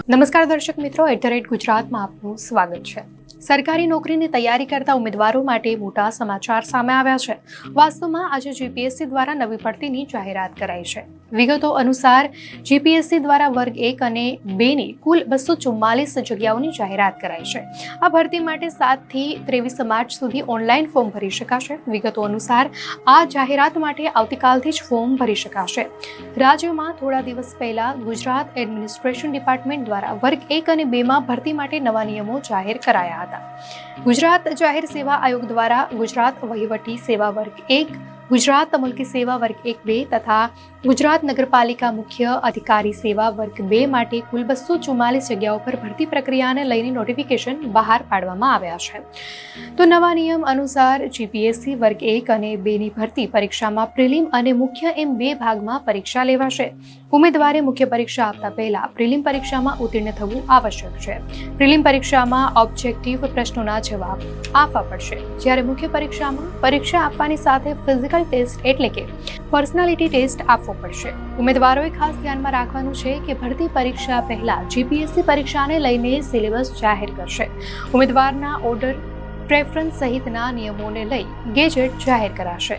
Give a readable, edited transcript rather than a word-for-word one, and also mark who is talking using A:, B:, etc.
A: નમસ્કાર દર્શક મિત્રો, @ગુજરાતમાં આપનું સ્વાગત છે। સરકારી નોકરીની તૈયારી કરતા ઉમેદવારો માટે મોટા સમાચાર સામે આવ્યા છે। વાસ્તવમાં આજે જીપીએસસી દ્વારા નવી ભરતીની જાહેરાત કરાઈ છે। વિગતો અનુસાર જીપીએસસી દ્વારા વર્ગ 1 અને 2 ની કુલ 244 જગ્યાઓની જાહેરાત કરાઈ છે। આ ભરતી માટે 7 થી 23 માર્ચ સુધી ઓનલાઈન ફોર્મ ભરી શકાશે। વિગતો અનુસાર આ જાહેરાત માટે આવતીકાલથી જ ફોર્મ ભરી શકાશે। રાજ્યમાં થોડા દિવસ પહેલા ગુજરાત એડમિનિસ્ટ્રેશન ડિપાર્ટમેન્ટ દ્વારા વર્ગ 1 અને 2 માં ભરતી માટે નવા નિયમો જાહેર કરાયા હતા। ગુજરાત જાહેર સેવા આયોગ દ્વારા ગુજરાત વહીવટી સેવા વર્ગ 1, ગુજરાત મુલ્કી સેવા વર્ગ 1-2 તથા ગુજરાત નગરપાલિકા મુખ્ય અધિકારી સેવા વર્ગ 2 માટે કુલ 244 જગ્યાઓ પર ભરતી પ્રક્રિયાને લઈને નોટિફિકેશન બહાર પાડવામાં આવ્યા છે। તો નવા નિયમ અનુસાર જીપીએસસી વર્ગ 1 અને 2 ની ભરતી પરીક્ષામાં પ્રિલિમ અને મુખ્ય એમ 2 ભાગમાં પરીક્ષા લેવાશે। ઉમેદવારે મુખ્ય પરીક્ષા આપતા પહેલા પ્રિલિમ પરીક્ષામાં ઉત્તીર્ણ થવું આવશ્યક છે। પ્રિલિમ પરીક્ષામાં ઓબ્જેક્ટિવ પ્રશ્નોના જવાબ આપવા પડશે, જ્યારે મુખ્ય પરીક્ષામાં પરીક્ષા આપવાની સાથે ફિઝિકલ ટેસ્ટ એટલે કે પર્સનાલિટી ટેસ્ટ આપવો પડશે। ઉમેદવારોએ ખાસ ધ્યાનમાં રાખવાનું છે કે ભરતી પરીક્ષા પહેલા જીપીએસસી પરીક્ષાને લઈને સિલેબસ જાહેર કરશે। ઉમેદવારના ઓર્ડર, પ્રેફરન્સ સહિતના નિયમોને લઈ ગેજેટ જાહેર કરાશે।